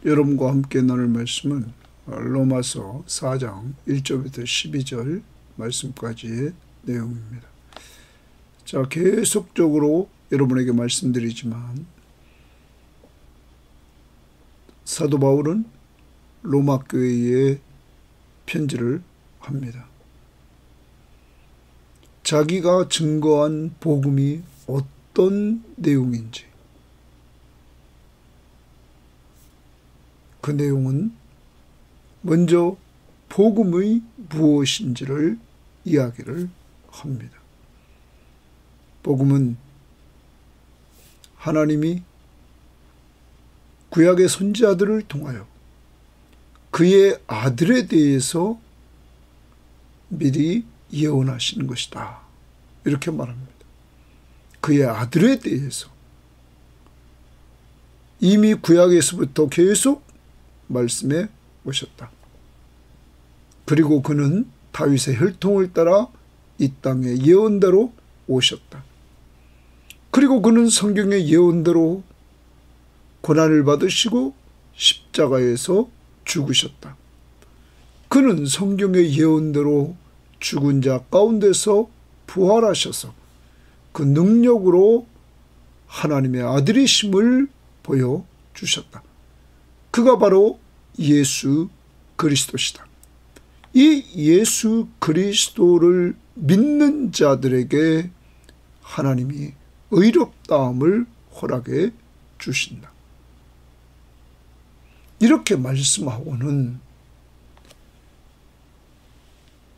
여러분과 함께 나눌 말씀은 로마서 4장 1절부터 12절 말씀까지의 내용입니다. 자, 계속적으로 여러분에게 말씀드리지만 사도 바울은 로마 교회에 편지를 합니다. 자기가 증거한 복음이 어떤 내용인지, 그 내용은 먼저 복음의 무엇인지를 이야기를 합니다. 복음은 하나님이 구약의 선지자들을 통하여 그의 아들에 대해서 미리 예언하시는 것이다, 이렇게 말합니다. 그의 아들에 대해서 이미 구약에서부터 계속 말씀해 오셨다. 그리고 그는 다윗의 혈통을 따라 이 땅에 예언대로 오셨다. 그리고 그는 성경의 예언대로 고난을 받으시고 십자가에서 죽으셨다. 그는 성경의 예언대로 죽은 자 가운데서 부활하셔서 그 능력으로 하나님의 아들이심을 보여주셨다. 그가 바로 예수 그리스도시다. 이 예수 그리스도를 믿는 자들에게 하나님이 의롭다함을 허락해 주신다. 이렇게 말씀하고는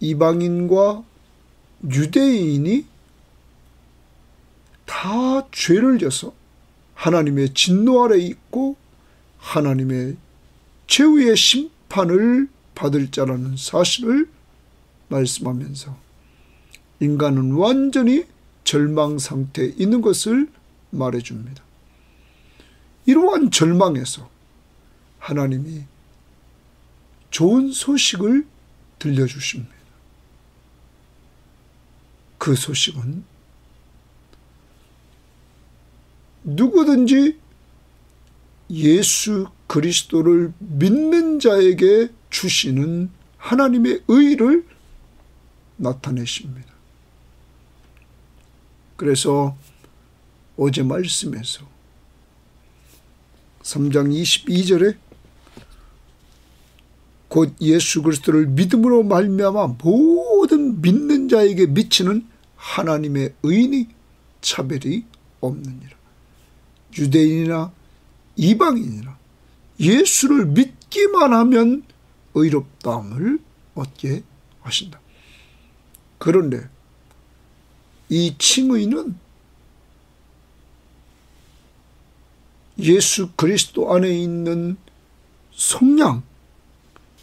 이방인과 유대인이 다 죄를 져서 하나님의 진노 아래 있고 하나님의 최후의 심판을 받을 자라는 사실을 말씀하면서 인간은 완전히 절망 상태에 있는 것을 말해줍니다. 이러한 절망에서 하나님이 좋은 소식을 들려주십니다. 그 소식은 누구든지 예수 그리스도를 믿는 자에게 주시는 하나님의 의를 나타내십니다. 그래서 어제 말씀에서 3장 22절에 곧 예수 그리스도를 믿음으로 말미암아 모든 믿는 자에게 미치는 하나님의 의인이 차별이 없느니라. 유대인이나 이방인이나 예수를 믿기만 하면 의롭다함을 얻게 하신다. 그런데 이 칭의는 예수 그리스도 안에 있는 속량,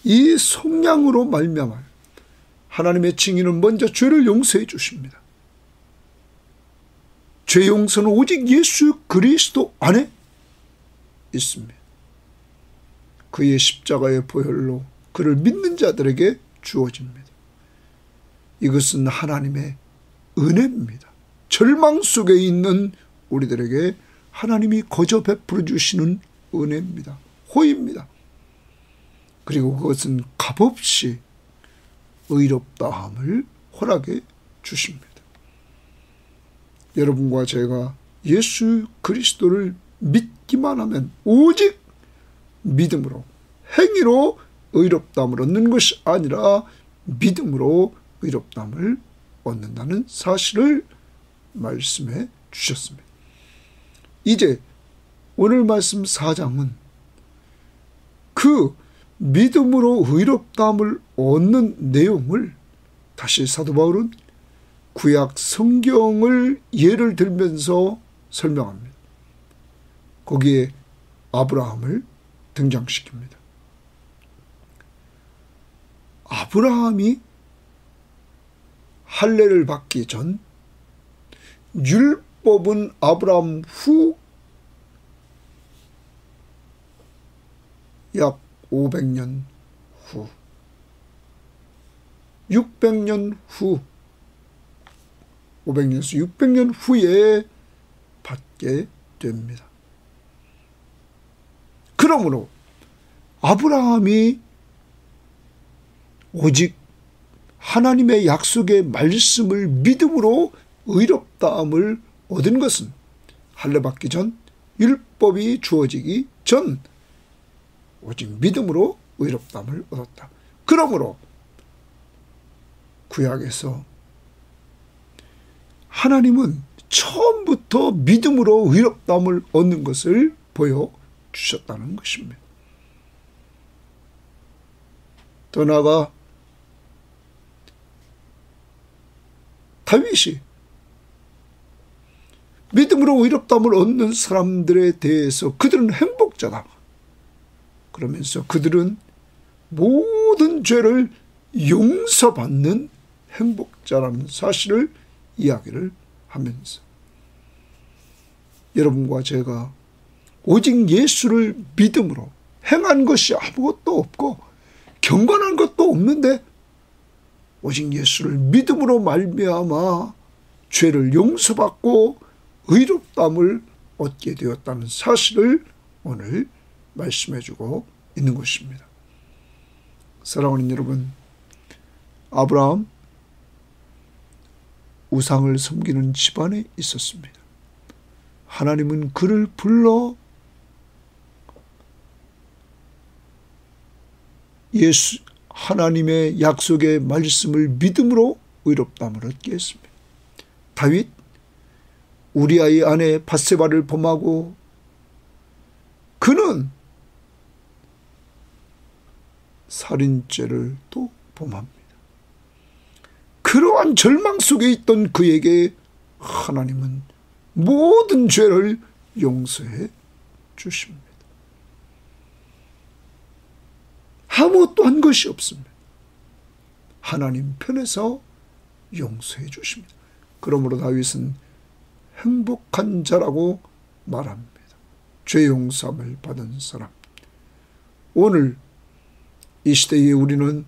이 속량으로 말미암아 하나님의 칭의는 먼저 죄를 용서해 주십니다. 죄 용서는 오직 예수 그리스도 안에 있습니다. 그의 십자가의 보혈로 그를 믿는 자들에게 주어집니다. 이것은 하나님의 은혜입니다. 절망 속에 있는 우리들에게 하나님이 거저 베풀어 주시는 은혜입니다. 호의입니다. 그리고 그것은 값없이 의롭다함을 허락해 주십니다. 여러분과 제가 예수 그리스도를 믿기만 하면 오직 믿음으로, 행위로 의롭다함을 얻는 것이 아니라 믿음으로 의롭다함을 얻는다는 사실을 말씀해 주셨습니다. 이제 오늘 말씀 4장은 그 믿음으로 의롭다함을 얻는 내용을 다시 사도 바울은 구약 성경을 예를 들면서 설명합니다. 거기에 아브라함을 등장시킵니다. 아브라함이 할례를 받기 전 율법은 아브라함 후 약 500년 후, 600년 후, 500년에서 600년 후에 받게 됩니다. 그러므로 아브라함이 오직 하나님의 약속의 말씀을 믿음으로 의롭다함을 얻은 것은 할례 받기 전, 율법이 주어지기 전 오직 믿음으로 의롭다함을 얻었다. 그러므로 구약에서 하나님은 처음부터 믿음으로 의롭다함을 얻는 것을 보여주셨다는 것입니다. 더 나아가 다윗이 믿음으로 의롭다함을 얻는 사람들에 대해서 그들은 행복자다. 그러면서 그들은 모든 죄를 용서받는 행복자라는 사실을 이야기를 하면서 여러분과 제가 오직 예수를 믿음으로 행한 것이 아무것도 없고 경건한 것도 없는데 오직 예수를 믿음으로 말미암아 죄를 용서받고 의롭다함을 얻게 되었다는 사실을 오늘 말씀해주고 있는 것입니다. 사랑하는 여러분, 아브라함 우상을 섬기는 집안에 있었습니다. 하나님은 그를 불러 하나님의 약속의 말씀을 믿음으로 의롭다함을 얻게 했습니다. 다윗 우리아의 아내 밧세바를 범하고 그는 살인죄를 또 범합니다. 그러한 절망 속에 있던 그에게 하나님은 모든 죄를 용서해 주십니다. 아무것도 한 것이 없습니다. 하나님 편에서 용서해 주십니다. 그러므로 다윗은 행복한 자라고 말합니다. 죄 용서함을 받은 사람. 오늘 이 시대에 우리는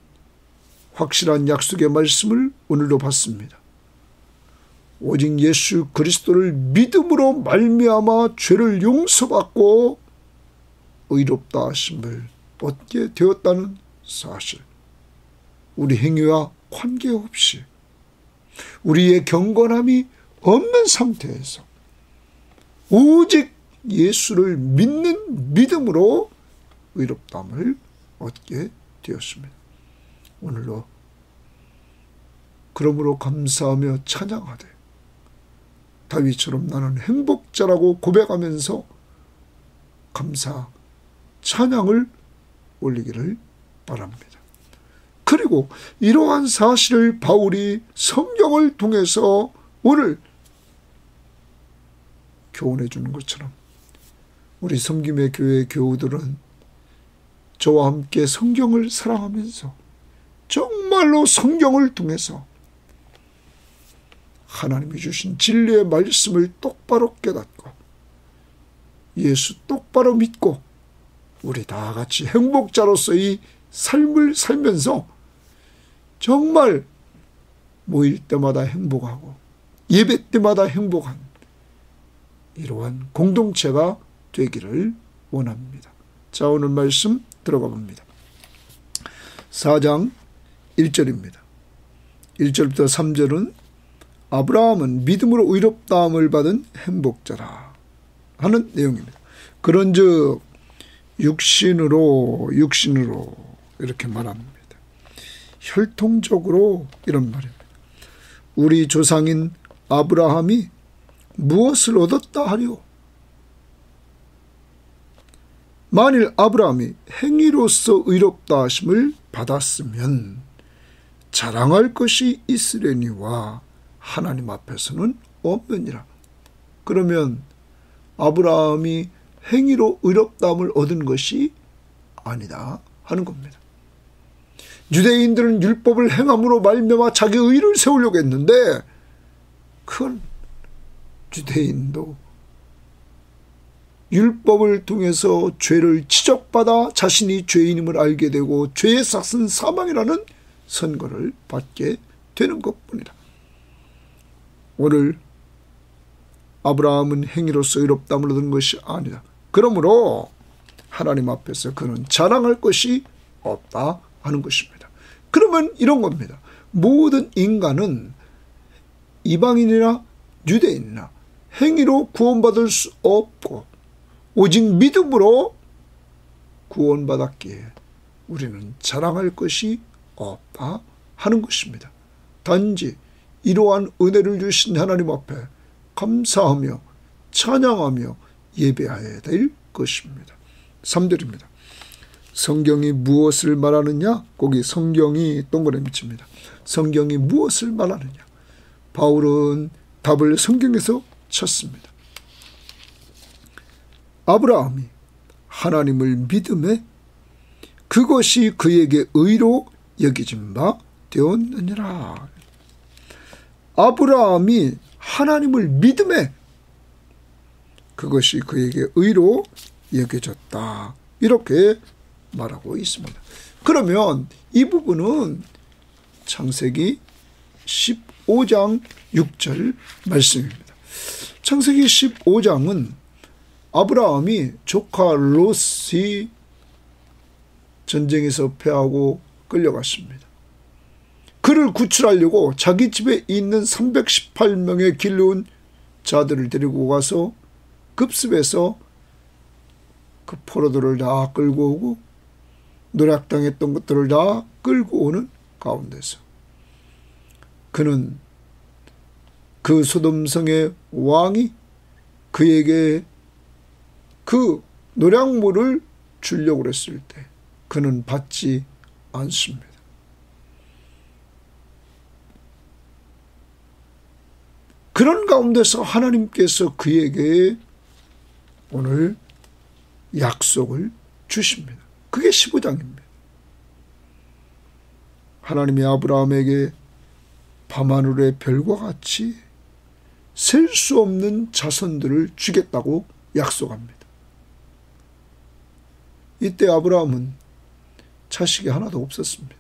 확실한 약속의 말씀을 오늘도 받습니다. 오직 예수 그리스도를 믿음으로 말미암아 죄를 용서받고 의롭다 하심을 얻게 되었다는 사실. 우리 행위와 관계없이 우리의 경건함이 없는 상태에서 오직 예수를 믿는 믿음으로 의롭다함을 얻게 되었습니다. 오늘도 그러므로 감사하며 찬양하되 다윗처럼 나는 행복자라고 고백하면서 감사 찬양을 올리기를 바랍니다. 그리고 이러한 사실을 바울이 성경을 통해서 오늘 교훈해 주는 것처럼 우리 섬김의 교회 교우들은 저와 함께 성경을 사랑하면서 정말로 성경을 통해서 하나님이 주신 진리의 말씀을 똑바로 깨닫고 예수 똑바로 믿고 우리 다 같이 행복자로서의 삶을 살면서 정말 모일 때마다 행복하고 예배 때마다 행복한 이러한 공동체가 되기를 원합니다. 자, 오늘 말씀 들어가 봅니다. 4장 1절입니다. 1절부터 3절은 아브라함은 믿음으로 의롭다함을 받은 행복자라 하는 내용입니다. 그런즉 육신으로 이렇게 말합니다. 혈통적으로 이런 말입니다. 우리 조상인 아브라함이 무엇을 얻었다 하리요? 만일 아브라함이 행위로서 의롭다 하심을 받았으면 자랑할 것이 있으려니와 하나님 앞에서는 없느니라. 그러면 아브라함이 행위로 의롭다함을 얻은 것이 아니다 하는 겁니다. 유대인들은 율법을 행함으로 말미암아 자기 의를 세우려고 했는데 그건 유대인도 율법을 통해서 죄를 지적받아 자신이 죄인임을 알게 되고 죄의 삭은 사망이라는 선고를 받게 되는 것뿐이다. 오늘 아브라함은 행위로서 의롭다함을 얻은 것이 아니다. 그러므로 하나님 앞에서 그는 자랑할 것이 없다 하는 것입니다. 그러면 이런 겁니다. 모든 인간은 이방인이나 유대인이나 행위로 구원받을 수 없고 오직 믿음으로 구원받았기에 우리는 자랑할 것이 없다 하는 것입니다. 단지 이러한 은혜를 주신 하나님 앞에 감사하며 찬양하며 예배해야 될 것입니다. 3절입니다. 성경이 무엇을 말하느냐? 거기 성경이 동그라미 칩니다. 성경이 무엇을 말하느냐? 바울은 답을 성경에서 찾습니다. 아브라함이 하나님을 믿음에 그것이 그에게 의로 여겨진 바 되었느니라. 아브라함이 하나님을 믿음에 그것이 그에게 의로 여겨졌다. 이렇게 말하고 있습니다. 그러면 이 부분은 창세기 15장 6절 말씀입니다. 창세기 15장은 아브라함이 조카 롯이 전쟁에서 패하고 끌려갔습니다. 그를 구출하려고 자기 집에 있는 318명의 길러온 자들을 데리고 가서 급습해서 그 포로들을 다 끌고 오고 노략당했던 것들을 다 끌고 오는 가운데서 그는 그 소돔성의 왕이 그에게 그 노략물을 주려고 했을 때 그는 받지 않습니다. 그런 가운데서 하나님께서 그에게 오늘 약속을 주십니다. 그게 15장입니다. 하나님이 아브라함에게 밤하늘의 별과 같이 셀 수 없는 자손들을 주겠다고 약속합니다. 이때 아브라함은 자식이 하나도 없었습니다.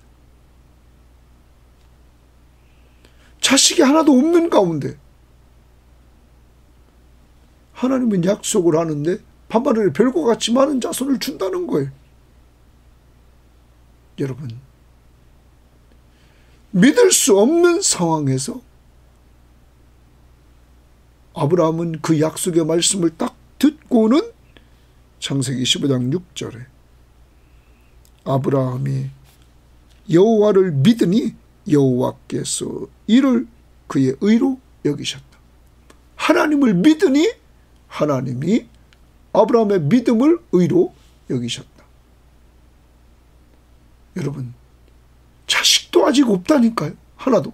자식이 하나도 없는 가운데 하나님은 약속을 하는데 밤하늘의 별과 같이 많은 자손을 준다는 거예요. 여러분, 믿을 수 없는 상황에서 아브라함은 그 약속의 말씀을 딱 듣고는 창세기 15장 6절에 아브라함이 여호와를 믿으니 여호와께서 이를 그의 의로 여기셨다. 하나님을 믿으니 하나님이 아브라함의 믿음을 의로 여기셨다. 여러분, 자식도 아직 없다니까요. 하나도.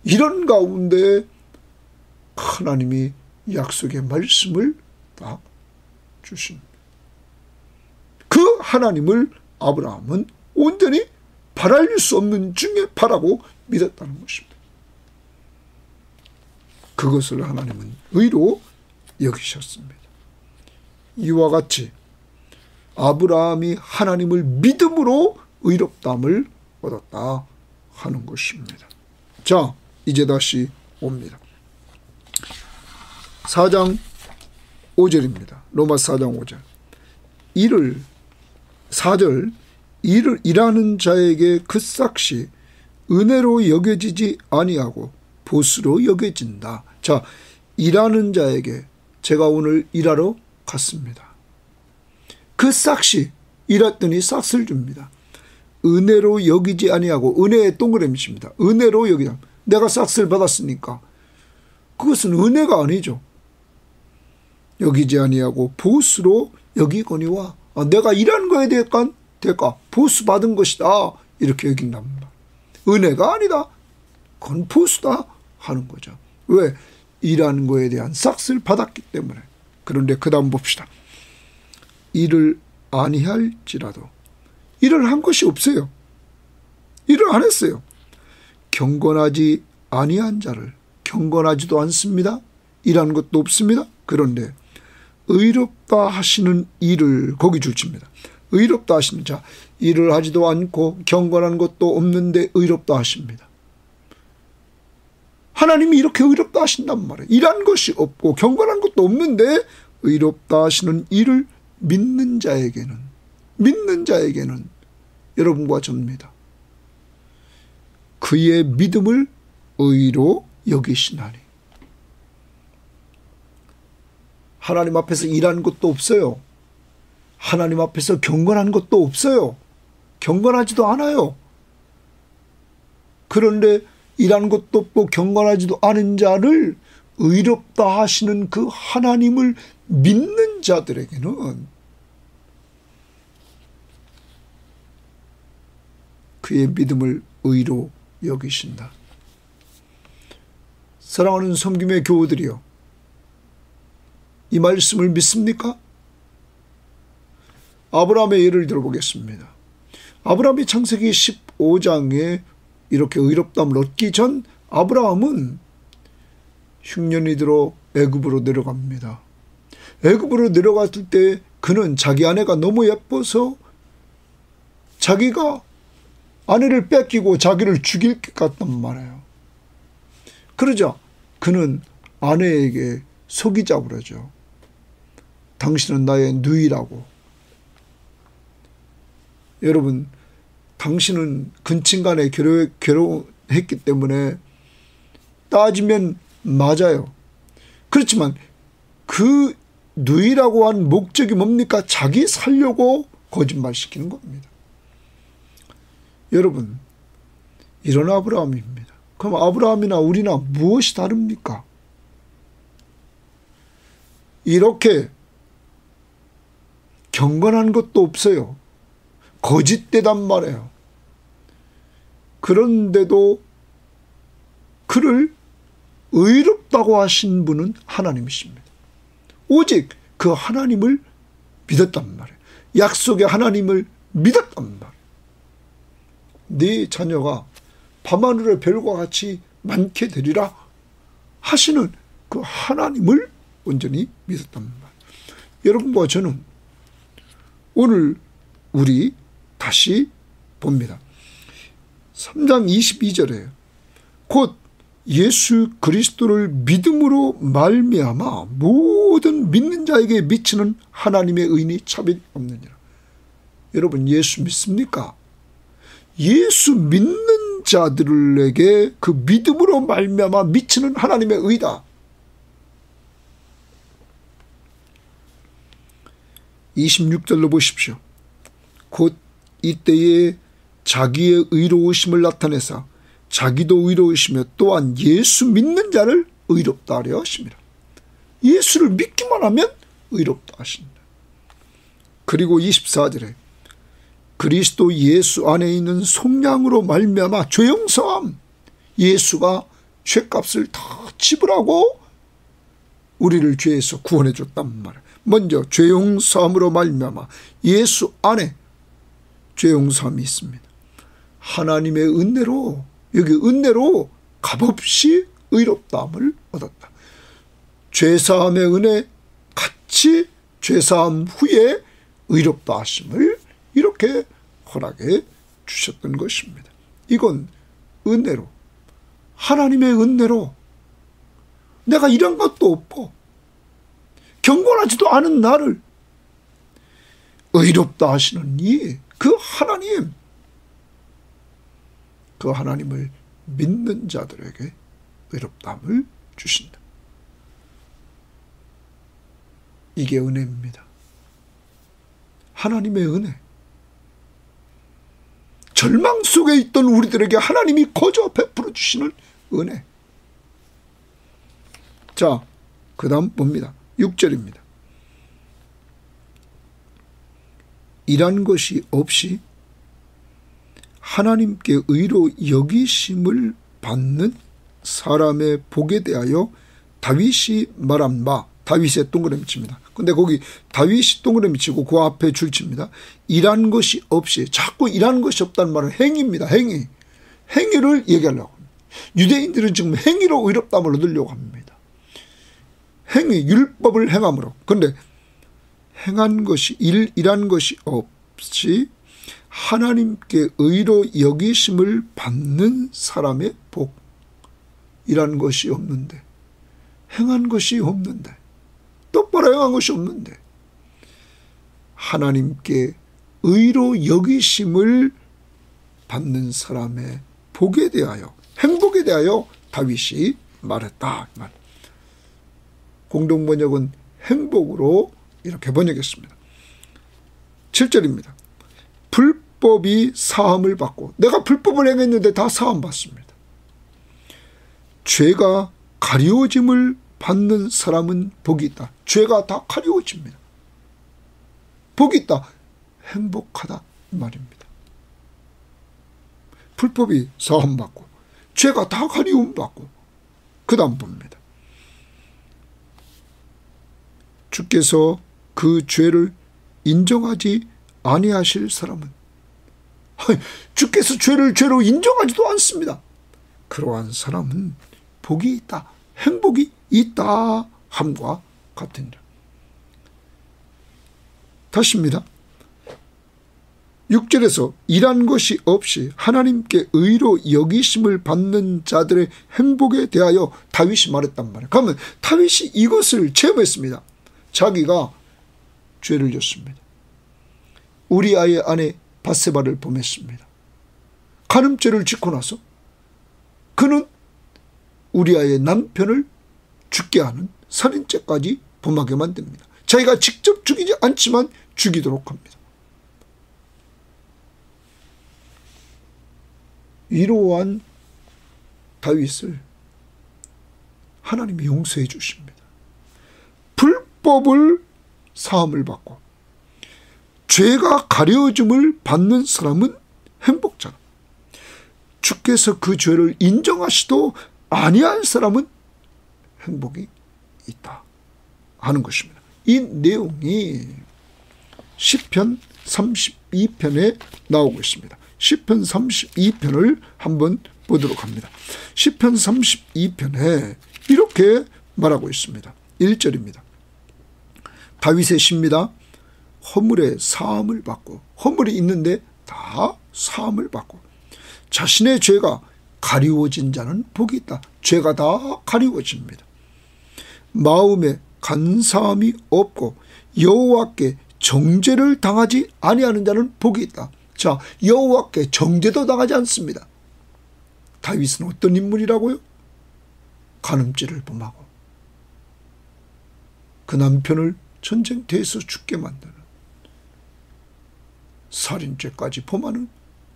이런 가운데 하나님이 약속의 말씀을 딱 주십니다. 그 하나님을 아브라함은 온전히 바랄 수 없는 중에 바라고 믿었다는 것입니다. 그것을 하나님은 의로 여기셨습니다. 이와 같이 아브라함이 하나님을 믿음으로 의롭다함을 얻었다 하는 것입니다. 자, 이제 다시 옵니다. 4장 5절입니다. 로마서 4장 5절. 4절 이를 일하는 자에게 그 삭시 은혜로 여겨지지 아니하고 보수로 여겨진다. 자, 일하는 자에게 제가 오늘 일하러 갔습니다. 그 삭시 일했더니 삭스를 줍니다. 은혜로 여기지 아니하고 은혜의 동그라미입니다. 은혜로 여기다. 내가 삭스를 받았으니까 그것은 은혜가 아니죠. 여기지 아니하고 보수로 여기거니와 내가 일한 거에 대가 보수 받은 것이다 이렇게 여긴답니다. 은혜가 아니다. 그건 보수다 하는 거죠. 왜? 일하는 거에 대한 삭스를 받았기 때문에. 그런데 그 다음 봅시다. 일을 아니할지라도 일을 한 것이 없어요. 일을 안 했어요. 경건하지 아니한 자를 경건하지도 않습니다. 일한 것도 없습니다. 그런데 의롭다 하시는 일을 거기 줄칩니다. 의롭다 하시는 자, 일을 하지도 않고 경건한 것도 없는데 의롭다 하십니다. 하나님이 이렇게 의롭다 하신단 말이에요. 일한 것이 없고 경건한 것도 없는데 의롭다 하시는 이를 믿는 자에게는 여러분과 저입니다. 그의 믿음을 의로 여기시나니. 하나님 앞에서 일하는 것도 없어요. 하나님 앞에서 경건한 것도 없어요. 경건하지도 않아요. 그런데 일하는 것도 없고 경건하지도 않은 자를 의롭다 하시는 그 하나님을 믿는 자들에게는 그의 믿음을 의로 여기신다. 사랑하는 섬김의 교우들이여, 이 말씀을 믿습니까? 아브라함의 예를 들어보겠습니다. 아브라함이 창세기 15장에 이렇게 의롭다함을 얻기 전 아브라함은 흉년이 들어 애굽으로 내려갑니다. 애굽으로 내려갔을 때 그는 자기 아내가 너무 예뻐서 자기가 아내를 뺏기고 자기를 죽일 것 같단 말이에요. 그러자 그는 아내에게 속이자고 그러죠. 당신은 나의 누이라고. 여러분, 당신은 근친간에 결혼했기 때문에 따지면 맞아요. 그렇지만 그 누이라고 한 목적이 뭡니까? 자기 살려고 거짓말시키는 겁니다. 여러분, 이런 아브라함입니다. 그럼 아브라함이나 우리나 무엇이 다릅니까? 이렇게 경건한 것도 없어요. 거짓되단 말이에요. 그런데도 그를 의롭다고 하신 분은 하나님이십니다. 오직 그 하나님을 믿었단 말이에요. 약속의 하나님을 믿었단 말이에요. 네 자녀가 밤하늘의 별과 같이 많게 되리라 하시는 그 하나님을 온전히 믿었단 말이에요. 여러분과 저는 오늘 우리 다시 봅니다. 3장 22절에 곧 예수 그리스도를 믿음으로 말미암아 모든 믿는 자에게 미치는 하나님의 의인이 차별이 없느니라. 여러분, 예수 믿습니까? 예수 믿는 자들에게 그 믿음으로 말미암아 미치는 하나님의 의다. 26절로 보십시오. 곧 이때에 자기의 의로우심을 나타내사 자기도 의로우시며 또한 예수 믿는 자를 의롭다 하려 하십니다. 예수를 믿기만 하면 의롭다 하신다. 그리고 24절에 그리스도 예수 안에 있는 속량으로 말미암아 죄용서함. 예수가 죄값을 다 지불하고 우리를 죄에서 구원해 줬단 말이에요. 먼저 죄용서함으로 말미암아 예수 안에 죄용서함이 있습니다. 하나님의 은혜로, 여기 은혜로 값없이 의롭다함을 얻었다. 죄사함의 은혜 같이 죄사함 후에 의롭다 하심을 이렇게 허락해 주셨던 것입니다. 이건 은혜로, 하나님의 은혜로 내가 이런 것도 없고 경건하지도 않은 나를 의롭다 하시는 그 하나님, 그 하나님을 믿는 자들에게 의롭다함을 주신다. 이게 은혜입니다. 하나님의 은혜. 절망 속에 있던 우리들에게 하나님이 거저 베풀어 주시는 은혜. 자, 그 다음 봅니다. 6절입니다. 일한 것이 없이 하나님께 의로 여기심을 받는 사람의 복에 대하여 다윗이 말한 바, 다윗의 동그라미 칩니다. 근데 거기 다윗이 동그라미 치고 그 앞에 줄 칩니다. 일한 것이 없이, 자꾸 일한 것이 없다는 말은 행위입니다. 행위. 행위를 얘기하려고 합니다. 유대인들은 지금 행위로 의롭다함을 얻으려고 합니다. 행위, 율법을 행함으로. 그런데 행한 것이, 일한 것이 없이 하나님께 의로 여기심을 받는 사람의 복. 일한 것이 없는데, 행한 것이 없는데, 똑바로 행한 것이 없는데 하나님께 의로 여기심을 받는 사람의 복에 대하여, 행복에 대하여 다윗이 말했다. 공동번역은 행복으로 이렇게 번역했습니다. 7절입니다. 불법이 사함을 받고, 내가 불법을 행했는데 다 사함 받습니다. 죄가 가리워짐을 받는 사람은 복이 있다. 죄가 다 가리워집니다. 복이 있다. 행복하다 이 말입니다. 불법이 사함 받고 죄가 다 가리움 받고 그 다음 봅니다. 주께서 그 죄를 인정하지 아니하실 사람은, 주께서 죄를 죄로 인정하지도 않습니다. 그러한 사람은 복이 있다, 행복이 있다 함과 같으니라. 다시입니다. 6절에서 일한 것이 없이 하나님께 의로 여기심을 받는 자들의 행복에 대하여 다윗이 말했단 말이에요. 그러면 다윗이 이것을 체험했습니다. 자기가 죄를 졌습니다. 우리아의 아내 밧세바를 범했습니다. 간음죄를 짓고 나서 그는 우리아의 남편을 죽게 하는 살인죄까지 범하게 만듭니다. 자기가 직접 죽이지 않지만 죽이도록 합니다. 이러한 다윗을 하나님이 용서해 주십니다. 불법을 사함을 받고 죄가 가려짐을 받는 사람은 행복자라. 주께서 그 죄를 인정하시도 아니한 사람은 행복이 있다 하는 것입니다. 이 내용이 시편 32편에 나오고 있습니다. 시편 32편을 한번 보도록 합니다. 시편 32편에 이렇게 말하고 있습니다. 1절입니다. 다윗의 시입니다. 허물에 사함을 받고, 허물이 있는데 다 사함을 받고, 자신의 죄가 가리워진 자는 복이 있다. 죄가 다 가리워집니다. 마음에 간사함이 없고 여호와께 정죄를 당하지 아니하는 자는 복이 있다. 자, 여호와께 정죄도 당하지 않습니다. 다윗은 어떤 인물이라고요? 간음죄를 범하고 그 남편을 전쟁터에서 죽게 만드는 살인죄까지 범하는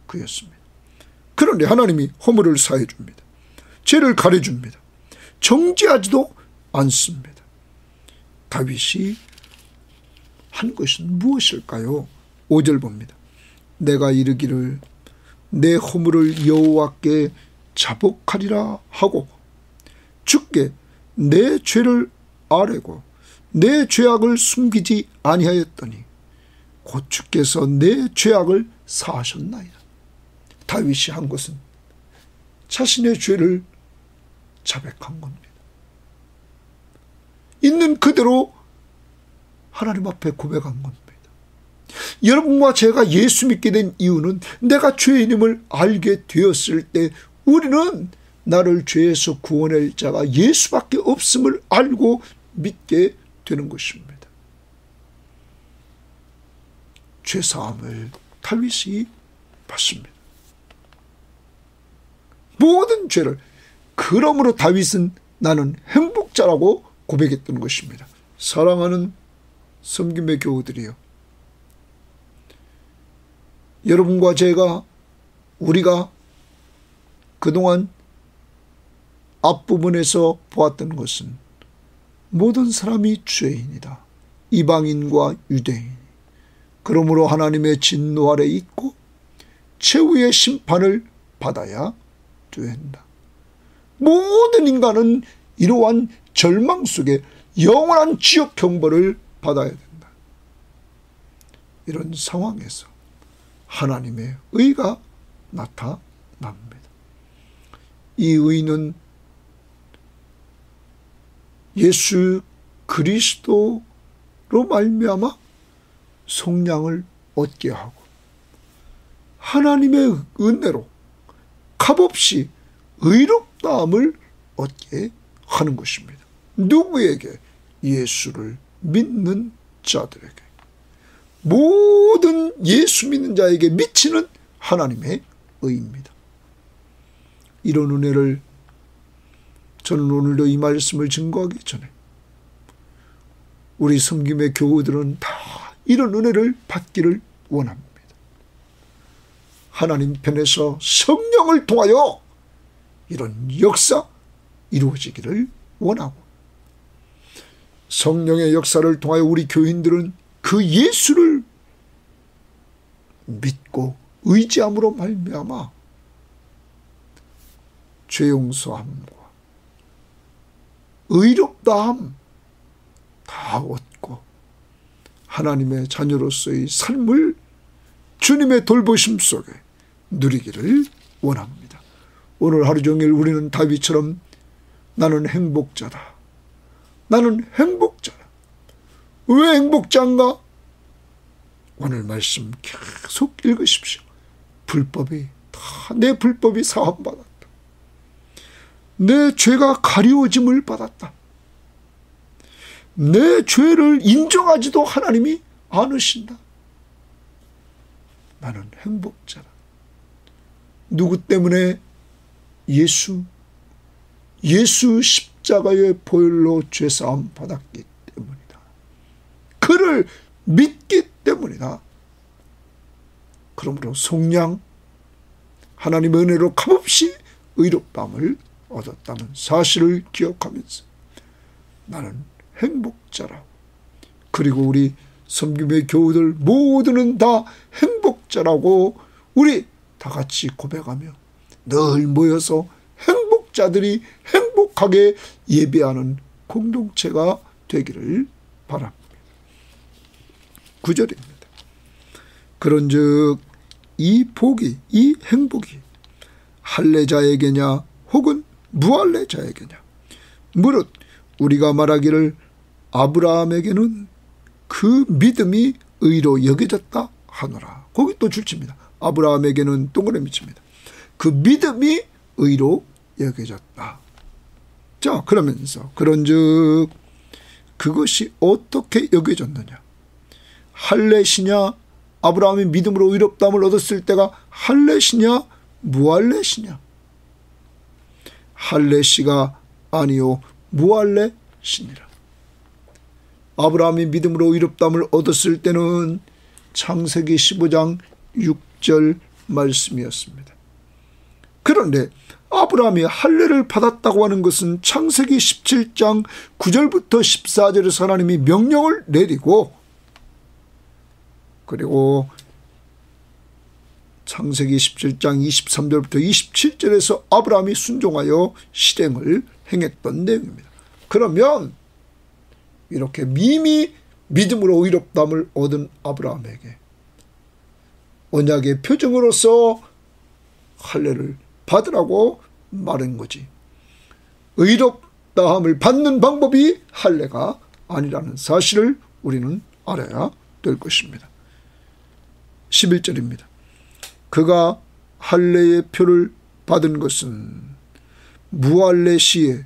그였습니다. 그런데 하나님이 허물을 사해 줍니다. 죄를 가려줍니다. 정죄하지도 않습니다. 다윗이 한 것은 무엇일까요? 5절 봅니다. 내가 이르기를 내 허물을 여호와께 자복하리라 하고 주께 내 죄를 아뢰고 내 죄악을 숨기지 아니하였더니 곧 주께서 내 죄악을 사하셨나이다. 다윗이 한 것은 자신의 죄를 자백한 겁니다. 있는 그대로 하나님 앞에 고백한 겁니다. 여러분과 제가 예수 믿게 된 이유는 내가 죄인임을 알게 되었을 때 우리는 나를 죄에서 구원할 자가 예수밖에 없음을 알고 믿게 되는 것입니다. 죄사함을 다윗이 받습니다. 모든 죄를. 그러므로 다윗은 나는 행복자라고 고백했던 것입니다. 사랑하는 섬김의 교우들이요, 여러분과 제가, 우리가 그동안 앞부분에서 보았던 것은 모든 사람이 죄인이다. 이방인과 유대인. 그러므로 하나님의 진노 아래 있고 최후의 심판을 받아야 된다. 모든 인간은 이러한 절망 속에 영원한 지옥 형벌을 받아야 된다. 이런 상황에서 하나님의 의가 나타납니다. 이 의는 예수 그리스도로 말미암아 속량을 얻게 하고 하나님의 은혜로 값없이 의롭다함을 얻게 하는 것입니다. 누구에게? 예수를 믿는 자들에게, 모든 예수 믿는 자에게 미치는 하나님의 의입니다. 이런 은혜를 저는 오늘도 이 말씀을 증거하기 전에 우리 섬김의 교우들은 다 이런 은혜를 받기를 원합니다. 하나님 편에서 성령을 통하여 이런 역사 이루어지기를 원하고, 성령의 역사를 통하여 우리 교인들은 그 예수를 믿고 의지함으로 말미암아 죄 용서함과 의롭다함 다 얻고 하나님의 자녀로서의 삶을 주님의 돌보심 속에 누리기를 원합니다. 오늘 하루 종일 우리는 다윗처럼 나는 행복자다, 나는 행복자다. 왜 행복자인가? 오늘 말씀 계속 읽으십시오. 불법이 다 내 불법이 사함받았다. 내 죄가 가리워짐을 받았다. 내 죄를 인정하지도 하나님이 않으신다. 나는 행복자다. 누구 때문에? 예수 십자가의 보혈로 죄사함 받았기 때문이다. 그를 믿기 때문이다. 그러므로 속량 하나님의 은혜로 값없이 의롭다함을 얻었다는 사실을 기억하면서 나는 행복자라고, 그리고 우리 섬김의 교우들 모두는 다 행복자라고 우리 다 같이 고백하며 늘 모여서 행복자들이 행복하게 예배하는 공동체가 되기를 바랍니다. 9절입니다. 그런즉 이 복이, 이 행복이 할례자에게냐 혹은 무할례자에게냐? 무릇 우리가 말하기를 아브라함에게는 그 믿음이 의로 여겨졌다 하노라. 거기 또 줄칩니다. 아브라함에게는 동그라미 칩니다. 그 믿음이 의로 여겨졌다. 자, 그러면서 그런즉 그것이 어떻게 여겨졌느냐? 할례시냐? 아브라함이 믿음으로 의롭다함을 얻었을 때가 할례시냐 무할례시냐? 할례시가 아니요 무할례시니라. 아브라함이 믿음으로 의롭다함을 얻었을 때는 창세기 15장 6절 말씀이었습니다. 그런데 아브라함이 할례를 받았다고 하는 것은 창세기 17장 9절부터 14절에서 하나님이 명령을 내리고, 그리고 창세기 17장 23절부터 27절에서 아브라함이 순종하여 실행을 행했던 내용입니다. 그러면 이렇게 이미 믿음으로 의롭다함을 얻은 아브라함에게 언약의 표징으로서 할례를 받으라고 말한 거지, 의롭다함을 받는 방법이 할례가 아니라는 사실을 우리는 알아야 될 것입니다. 11절입니다. 그가 할례의 표를 받은 것은 무할례 시에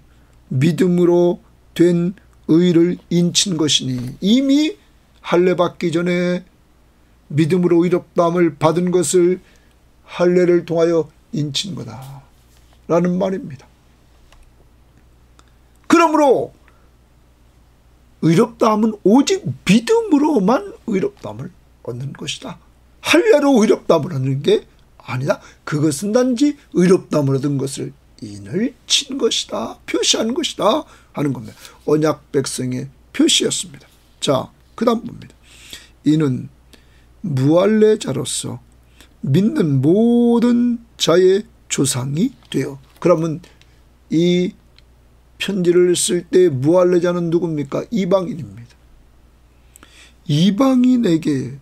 믿음으로 된 의를 인친 것이니, 이미 할례 받기 전에 믿음으로 의롭다함을 받은 것을 할례를 통하여 인친 거다 라는 말입니다. 그러므로 의롭다함은 오직 믿음으로만 의롭다함을 얻는 것이다. 할례로 의롭다함을 얻는 게 아니다. 그것은 단지 의롭다함을 얻은 것을 인을 친 것이다, 표시하는 것이다 하는 겁니다. 언약 백성의 표시였습니다. 자, 그 다음 봅니다. 이는 무할례자로서 믿는 모든 자의 조상이 되어. 그러면 이 편지를 쓸 때 무할례자는 누굽니까? 이방인입니다. 이방인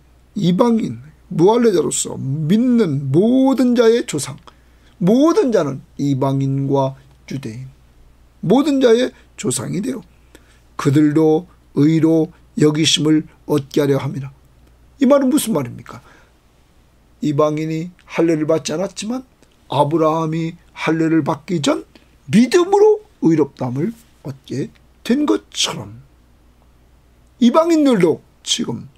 무할례자로서 믿는 모든 자의 조상. 모든 자는 이방인과 유대인, 모든 자의 조상이 되어 그들도 의로 여기심을 얻게 하려 함이라. 이 말은 무슨 말입니까? 이방인이 할례를 받지 않았지만 아브라함이 할례를 받기 전 믿음으로 의롭다함을 얻게 된 것처럼 이방인들도 지금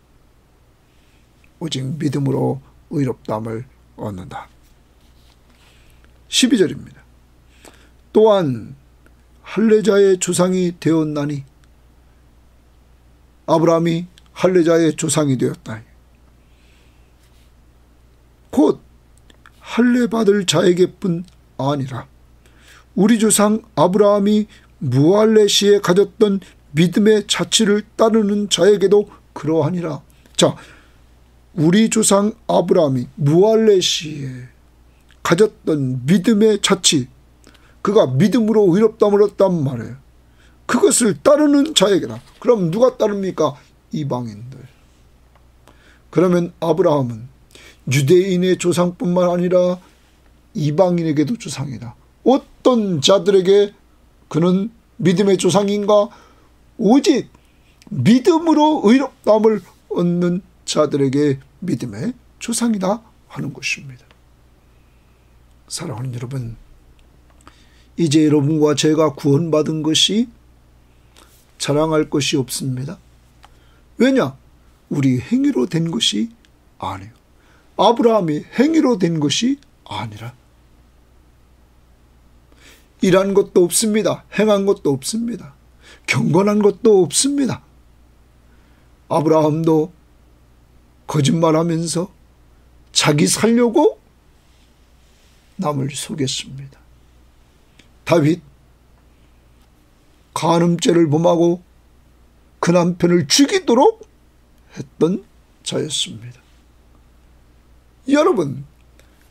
오직 믿음으로 의롭다함을 얻는다. 12절입니다. 또한 할례자의 조상이 되었나니, 아브라함이 할례자의 조상이 되었다. 곧 할례 받을 자에게뿐 아니라 우리 조상 아브라함이 무할례 시에 가졌던 믿음의 자취를 따르는 자에게도 그러하니라. 자, 우리 조상 아브라함이 무할례 시에 가졌던 믿음의 자취, 그가 믿음으로 의롭다함을 얻었단 말이에요. 그것을 따르는 자에게다. 그럼 누가 따릅니까? 이방인들. 그러면 아브라함은 유대인의 조상뿐만 아니라 이방인에게도 조상이다. 어떤 자들에게 그는 믿음의 조상인가? 오직 믿음으로 의롭다함을 얻는 자들에게 믿음의 조상이다 하는 것입니다. 사랑하는 여러분, 이제 여러분과 제가 구원받은 것이 자랑할 것이 없습니다. 왜냐? 우리 행위로 된 것이 아니에요. 아브라함이 행위로 된 것이 아니라, 일한 것도 없습니다. 행한 것도 없습니다. 경건한 것도 없습니다. 아브라함도 거짓말하면서 자기 살려고 남을 속였습니다. 다윗, 간음죄를 범하고 그 남편을 죽이도록 했던 자였습니다. 여러분,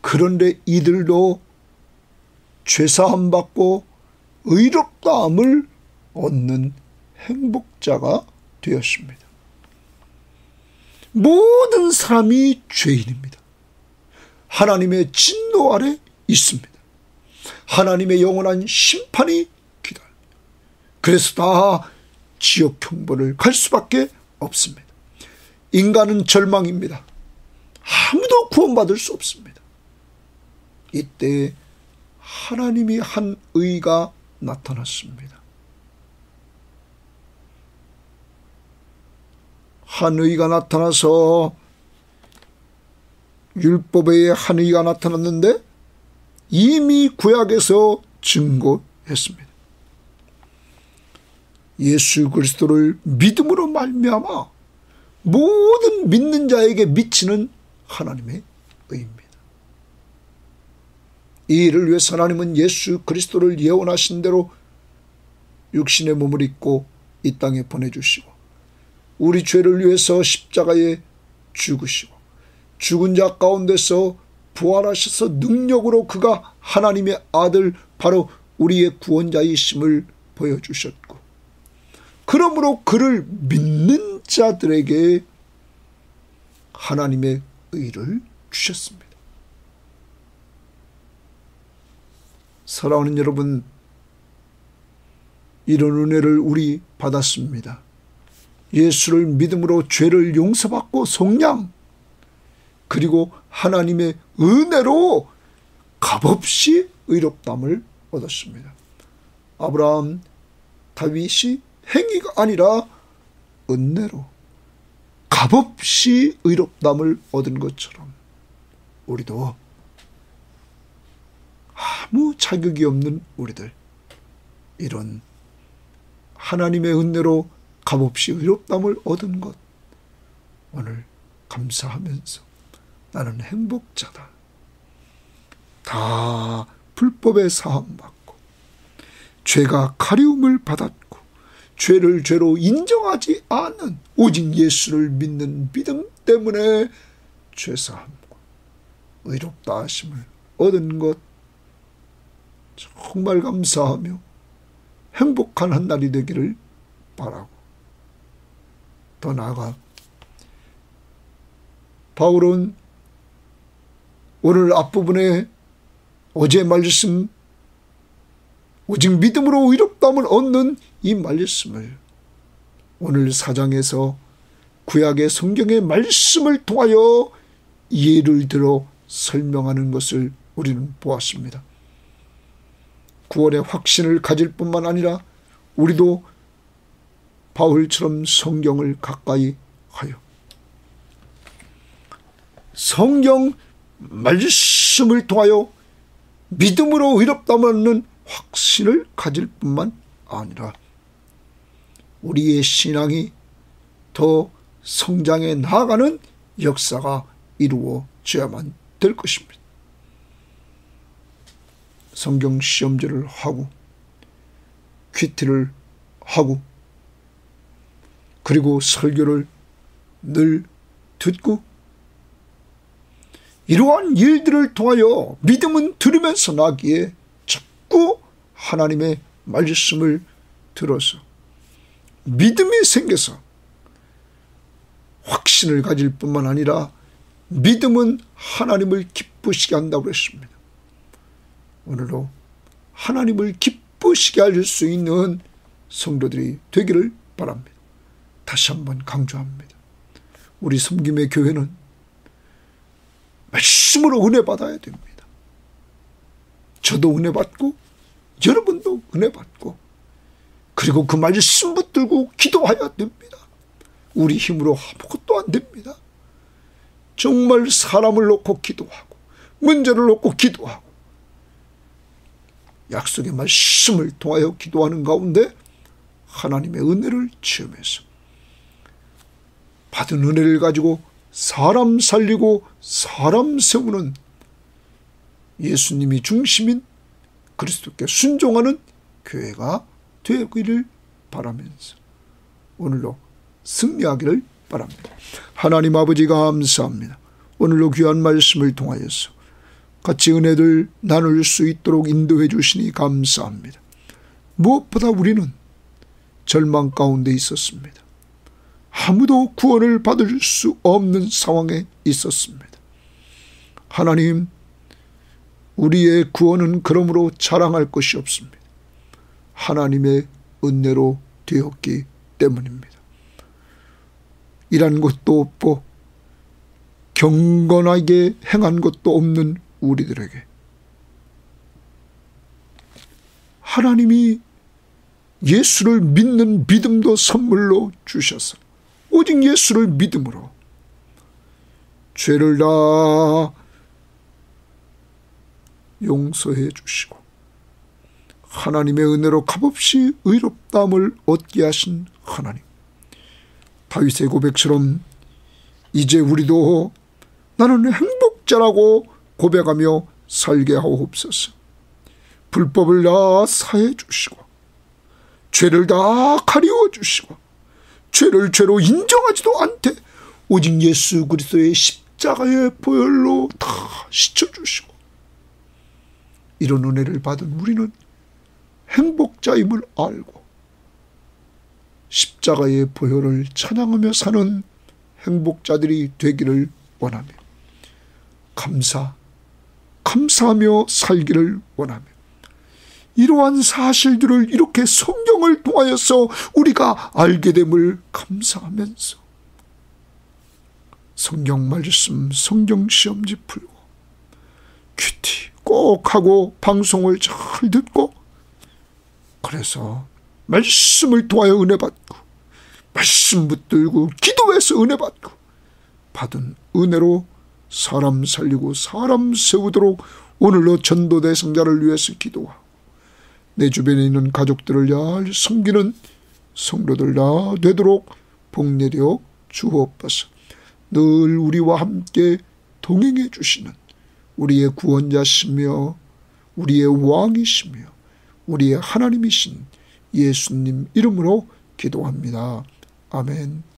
그런데 이들도 죄사함 받고 의롭다함을 얻는 행복자가 되었습니다. 모든 사람이 죄인입니다. 하나님의 진노 아래 있습니다. 하나님의 영원한 심판이 기다려. 그래서 다 지옥 형벌을 갈 수밖에 없습니다. 인간은 절망입니다. 아무도 구원받을 수 없습니다. 이때 하나님이 한 의가 나타났습니다. 한 의가 나타나서, 율법에 한 의가 나타났는데 이미 구약에서 증거했습니다. 예수 그리스도를 믿음으로 말미암아 모든 믿는 자에게 미치는 하나님의 의입니다. 이 일을 위해서 하나님은 예수 그리스도를 예언하신 대로 육신의 몸을 입고 이 땅에 보내주시고, 우리 죄를 위해서 십자가에 죽으시고, 죽은 자 가운데서 부활하셔서 능력으로 그가 하나님의 아들, 바로 우리의 구원자이심을 보여주셨고, 그러므로 그를 믿는 자들에게 하나님의 의를 주셨습니다. 사랑하는 여러분, 이런 은혜를 우리 받았습니다. 예수를 믿음으로 죄를 용서받고 속량, 그리고 하나님의 은혜로 값없이 의롭다함을 얻었습니다. 아브라함, 다윗이 행위가 아니라 은혜로 값없이 의롭다함을 얻은 것처럼 우리도, 아무 자격이 없는 우리들, 이런 하나님의 은혜로 값없이 의롭다함을 얻은 것, 오늘 감사하면서 나는 행복자다. 다 불법에 사함받고 죄가 가리움을 받았고 죄를 죄로 인정하지 않는 오직 예수를 믿는 믿음 때문에 죄사함과 의롭다 하심을 얻은 것, 정말 감사하며 행복한 한 날이 되기를 바라고, 더 나아가 바울은 오늘 앞부분에 어제 말씀, 오직 믿음으로 의롭다함을 얻는 이 말씀을 오늘 4장에서 구약의 성경의 말씀을 통하여 예를 들어 설명하는 것을 우리는 보았습니다. 구원의 확신을 가질 뿐만 아니라 우리도 바울처럼 성경을 가까이 하여 성경 말씀을 통하여 믿음으로 의롭다는 확신을 가질 뿐만 아니라 우리의 신앙이 더 성장해 나아가는 역사가 이루어져야만 될 것입니다. 성경 시험지를 하고 퀴트를 하고 그리고 설교를 늘 듣고 이러한 일들을 통하여 믿음은 들으면서 나기에 자꾸 하나님의 말씀을 들어서 믿음이 생겨서 확신을 가질 뿐만 아니라 믿음은 하나님을 기쁘시게 한다고 했습니다. 오늘도 하나님을 기쁘시게 할 수 있는 성도들이 되기를 바랍니다. 다시 한번 강조합니다. 우리 섬김의 교회는 말씀으로 은혜 받아야 됩니다. 저도 은혜 받고 여러분도 은혜 받고 그리고 그 말씀 붙들고 기도해야 됩니다. 우리 힘으로 아무것도 안 됩니다. 정말 사람을 놓고 기도하고 문제를 놓고 기도하고 약속의 말씀을 통하여 기도하는 가운데 하나님의 은혜를 체험해서 받은 은혜를 가지고 사람 살리고 사람 세우는 예수님이 중심인 그리스도께 순종하는 교회가 되기를 바라면서 오늘도 승리하기를 바랍니다. 하나님 아버지 감사합니다. 오늘도 귀한 말씀을 통하여서 같이 은혜를 나눌 수 있도록 인도해 주시니 감사합니다. 무엇보다 우리는 절망 가운데 있었습니다. 아무도 구원을 받을 수 없는 상황에 있었습니다. 하나님, 우리의 구원은 그러므로 자랑할 것이 없습니다. 하나님의 은혜로 되었기 때문입니다. 일한 것도 없고 경건하게 행한 것도 없는 우리들에게 하나님이 예수를 믿는 믿음도 선물로 주셔서 오직 예수를 믿음으로 죄를 다 용서해 주시고 하나님의 은혜로 값없이 의롭다함을 얻게 하신 하나님, 다윗의 고백처럼 이제 우리도 나는 행복자라고 고백하며 살게 하옵소서. 불법을 다 사해 주시고 죄를 다 가리워 주시고 죄를 죄로 인정하지도 않되 오직 예수 그리스도의 십자가의 보혈로 다 씻어주시고 이런 은혜를 받은 우리는 행복자임을 알고 십자가의 보혈을 찬양하며 사는 행복자들이 되기를 원하며 감사하며 살기를 원하며 이러한 사실들을 이렇게 성경을 통하여서 우리가 알게 됨을 감사하면서 성경 말씀, 성경 시험지 풀고 큐티 꼭 하고 방송을 잘 듣고 그래서 말씀을 통하여 은혜 받고 말씀 붙들고 기도해서 은혜 받고 받은 은혜로 사람 살리고 사람 세우도록 오늘로 전도 대성자를 위해서 기도하고 내 주변에 있는 가족들을 잘 섬기는 성도들 다 되도록 복내려 주옵소서. 늘 우리와 함께 동행해 주시는 우리의 구원자시며 우리의 왕이시며 우리의 하나님이신 예수님 이름으로 기도합니다. 아멘.